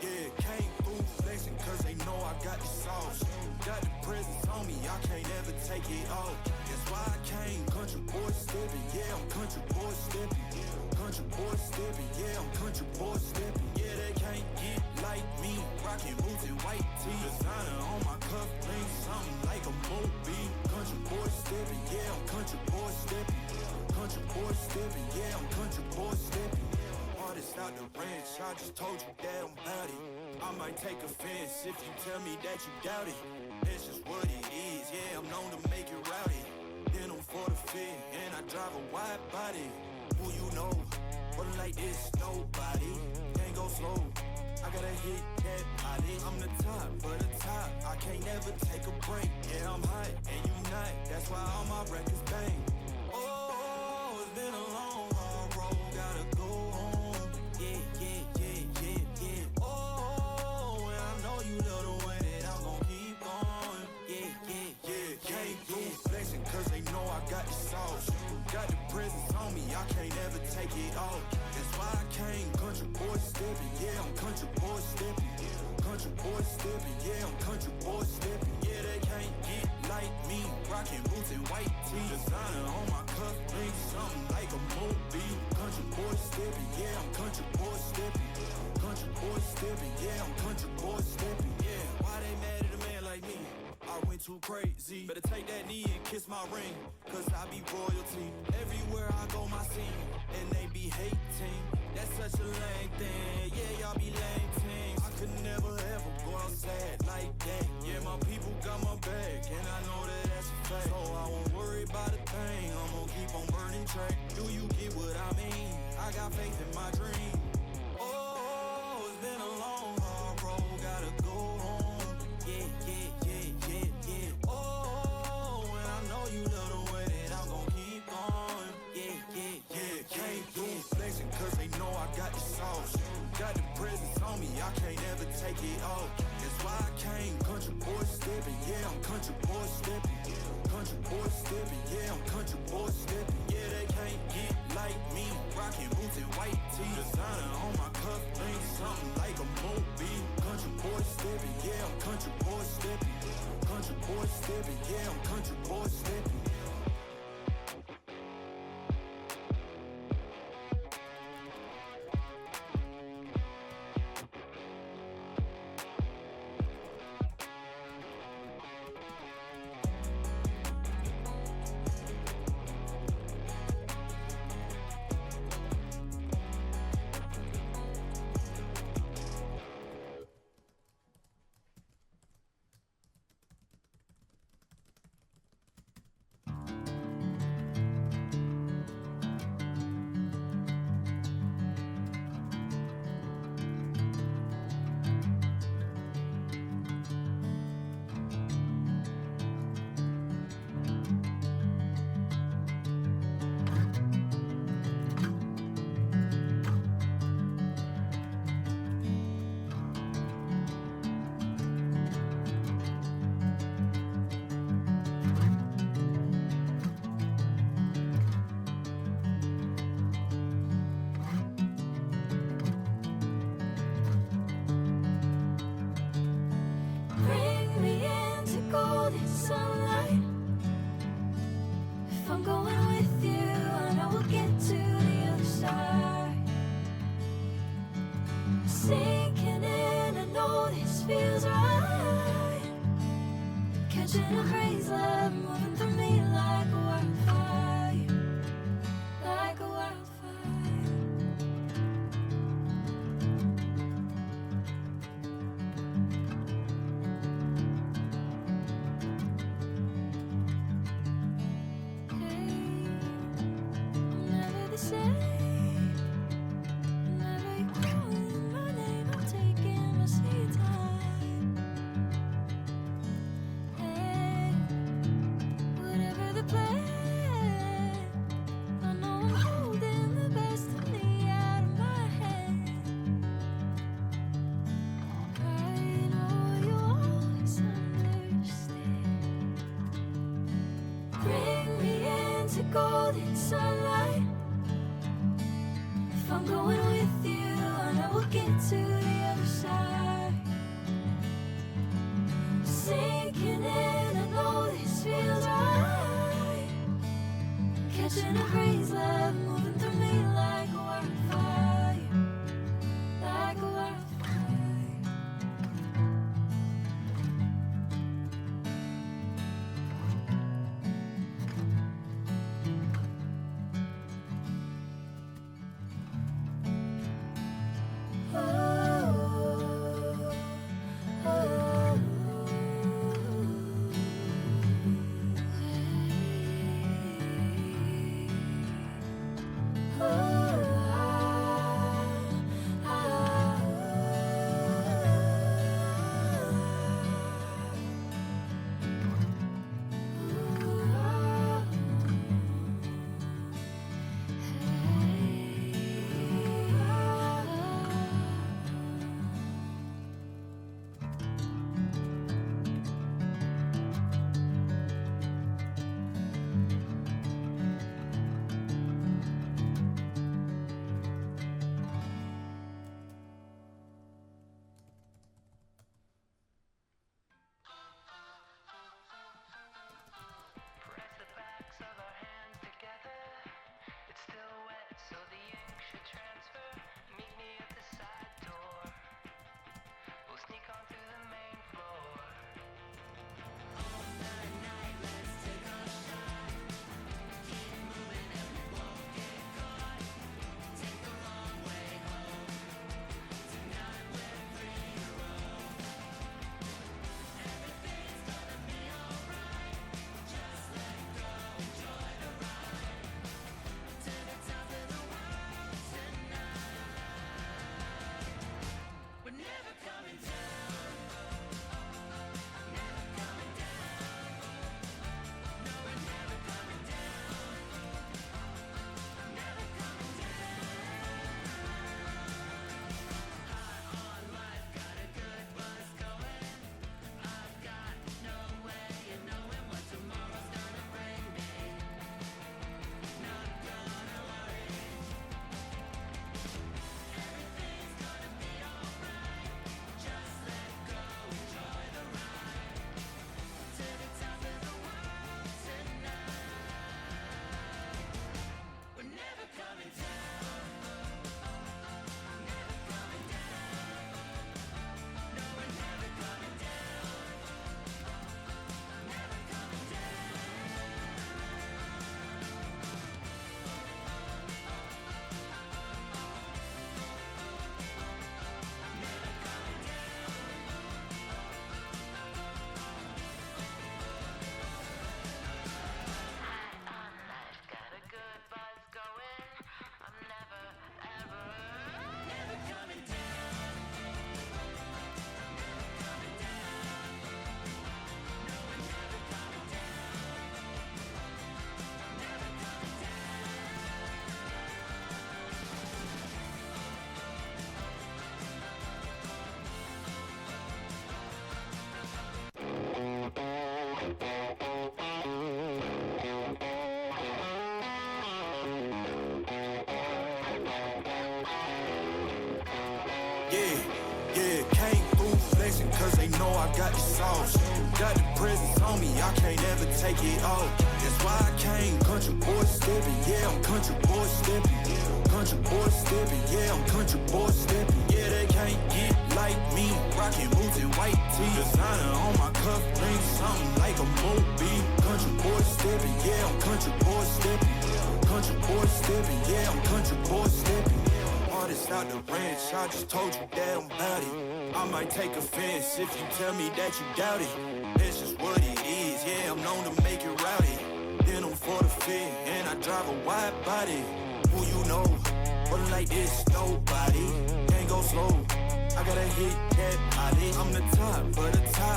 Yeah, came through flexing cause they know I got the sauce. Got the presence on me, I can't ever take it off. That's why I came country boy stepping, yeah, I'm country boy stepping. Country boy stepping, yeah, I'm country boy stepping. Yeah, they can't get like me, rocking boots and white tee. Designer on my cuff link, something like a movie. Country boy stepping, yeah, I'm country boy stepping. Country boy stepping, yeah, I'm country boy stepping. Artist out the ranch, I just told you that I'm about it. I might take offense if you tell me that you doubt it. That's just what it is, yeah, I'm known to make it rowdy. Then I'm for the fit, and I drive a wide body. Who you know, rolling like this, nobody. Can't go slow, I gotta hit that body. I'm the top for the top, I can't never take a break. Yeah, I'm hot, and you not, that's why all my records bang. Oh, it's been a long, hard road, gotta go home. Yeah. Oh, and I know you love the way that I'm gon' keep going. Yeah. Came through flexing cause they know I got the sauce. Got the presence on me, I can't ever take it off. That's why I came country boy stepping, yeah, I'm country boy stepping. Country boy stepping, yeah, I'm country boy stepping. Yeah, they can't get like me, rocking boots and white tee. Designer on my cuff link, something like a movie. Country boy stepping, yeah, I'm country boy stepping. Country boy stepping, yeah, I'm country boy stepping. Yeah, why they mad at a man like me? I went too crazy. Better take that knee and kiss my ring, cause I be royalty. Everywhere I go, my scene, and they be hating. That's such a lame thing. Yeah, y'all be lame things. I could never ever go outside like that. Yeah, my people got my back, and I know that that's a fact. So I won't worry about a thing. I'm gonna keep on burning track. Do you get what I mean? I got faith in my dream. Oh, it's been a long, hard road, gotta go home. Yeah. Oh, and I know you love the way that I'm gon' keep going. Yeah. Came through flexing cause they know I got the sauce. Got the presence on me, I can't ever take it off. That's why I came country boy stepping, yeah, I'm country boy stepping. Country boy stepping, yeah, I'm country boy stepping. Yeah, they can't get like me, rocking boots and white tee. Designer on my cuff link, something like a movie. Country boy stepping, yeah, I'm country boy stepping. Country boy stepping, yeah, I'm country boy stepping. into golden sunlight. If I'm going with you, I know we'll get to the other side. Sinking in, I know this feels right. Catching a breeze, love moving through me like a wildfire, like a wildfire. Yeah, came through flexing cause they know I got the sauce. Got the presence on me, I can't ever take it off. That's why I came, country boy stepping. Yeah, I'm country boy stepping. Country boy stepping, yeah, I'm country boy stepping. Yeah, they can't get like me. Rockin' boots and white tee. Designer on my cuff, ring something like a movie. Country boy stepping, yeah, I'm country boy stepping. Country boy stepping, yeah, I'm country boy stepping. Artist out the ranch, I just told you that I'm bout it. I might take offense if you tell me that you doubt it. That's just what it is, yeah, I'm known to make it rowdy. Then I'm for the fit, and I drive a wide body. Who you know, but like this, nobody. Can't go slow, I gotta hit that body. I'm the top of the top,